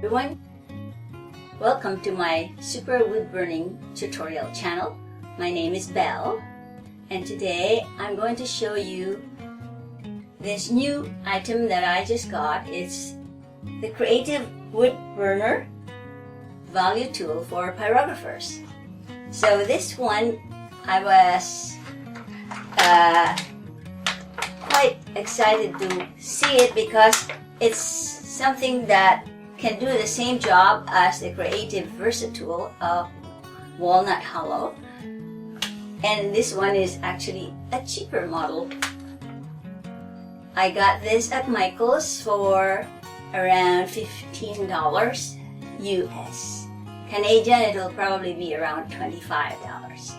Everyone, welcome to my super wood burning tutorial channel. My name is Belle, and today I'm going to show you this new item that I just got. It's the Creative Wood Burner Value Tool for pyrographers. So this one, I was quite excited to see it because it's something that can do the same job as the Creative Versatool of Walnut Hollow. And this one is actually a cheaper model. I got this at Michael's for around $15 US. Canadian, it'll probably be around $25.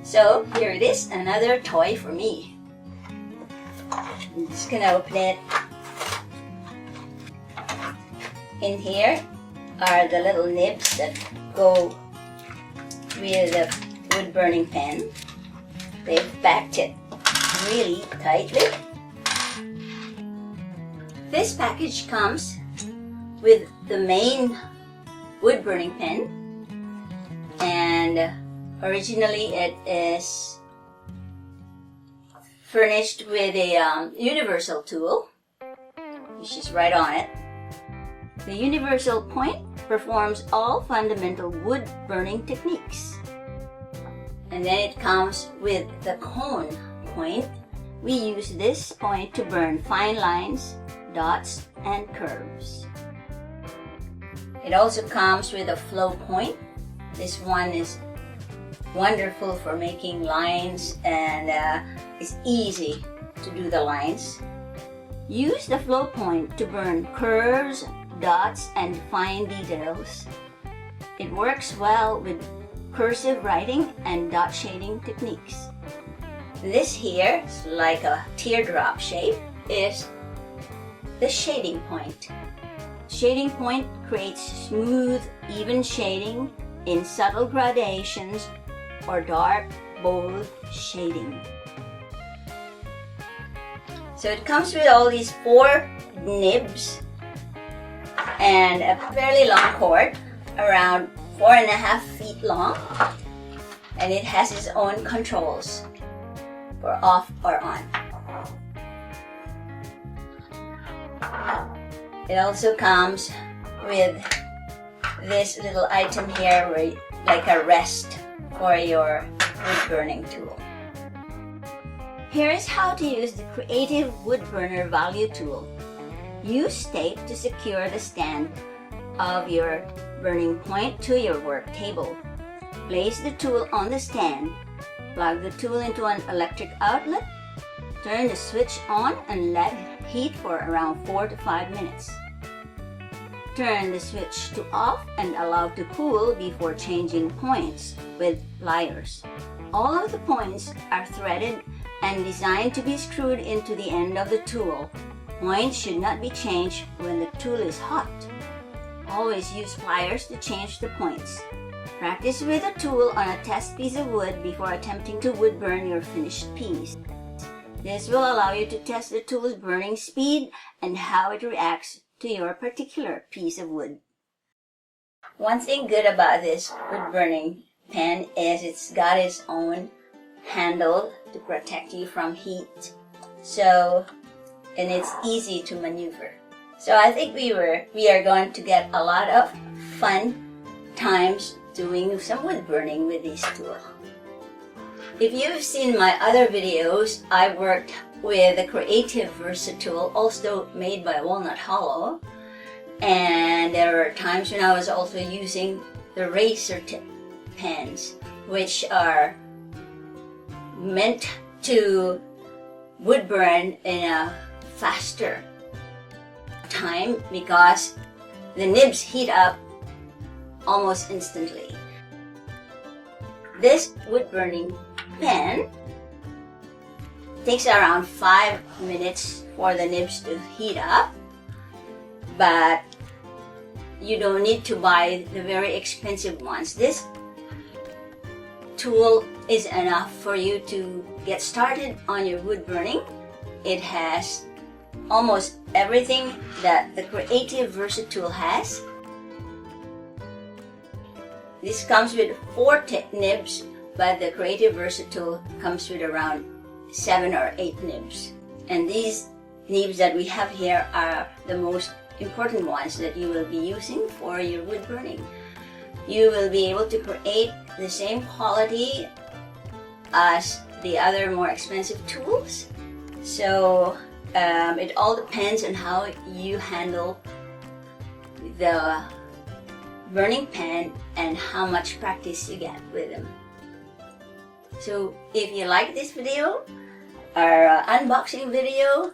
So here it is, another toy for me. I'm just gonna open it. In here are the little nibs that go with the wood burning pen. They've packed it really tightly. This package comes with the main wood burning pen, and originally it is furnished with a universal tool, which is right on it. The universal point performs all fundamental wood burning techniques. And then it comes with the cone point. We use this point to burn fine lines, dots, and curves. It also comes with a flow point. This one is wonderful for making lines, and it's easy to do the lines. Use the flow point to burn curves, dots, and fine details. It works well with cursive writing and dot shading techniques. This here is like a teardrop shape, is the shading point. Shading point creates smooth, even shading in subtle gradations or dark, bold shading. So it comes with all these 4 nibs and a fairly long cord, around 4.5 feet long, and it has its own controls for off or on. It also comes with this little item here, where, like a rest for your wood burning tool. Here is how to use the Creative Wood Burner Value Tool. Use tape to secure the stand of your burning point to your work table. Place the tool on the stand. Plug the tool into an electric outlet. Turn the switch on and let it heat for around 4 to 5 minutes. Turn the switch to off and allow to cool before changing points with pliers. All of the points are threaded and designed to be screwed into the end of the tool. Points should not be changed when the tool is hot. Always use pliers to change the points. Practice with the tool on a test piece of wood before attempting to wood burn your finished piece. This will allow you to test the tool's burning speed and how it reacts to your particular piece of wood. One thing good about this wood burning pen is it's got its own handle to protect you from heat. And it's easy to maneuver. So I think we are going to get a lot of fun times doing some wood burning with this tool. If you've seen my other videos, I worked with the Creative Versatool, also made by Walnut Hollow, and there were times when I was also using the razor tip pens, which are meant to wood burn in a faster time because the nibs heat up almost instantly. This wood burning pen takes around 5 minutes for the nibs to heat up, but you don't need to buy the very expensive ones. This tool is enough for you to get started on your wood burning. It has almost everything that the Creative Versatool has. This comes with 4 nibs, but the Creative Versa tool comes with around 7 or 8 nibs. And these nibs that we have here are the most important ones that you will be using for your wood burning. You will be able to create the same quality as the other more expensive tools. So it all depends on how you handle the burning pan and how much practice you get with them. So if you like this video, our unboxing video,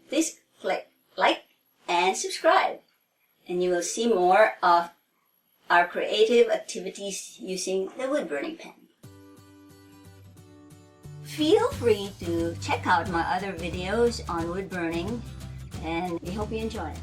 please click like and subscribe, and you will see more of our creative activities using the wood burning pan. Feel free to check out my other videos on wood burning, and we hope you enjoy it.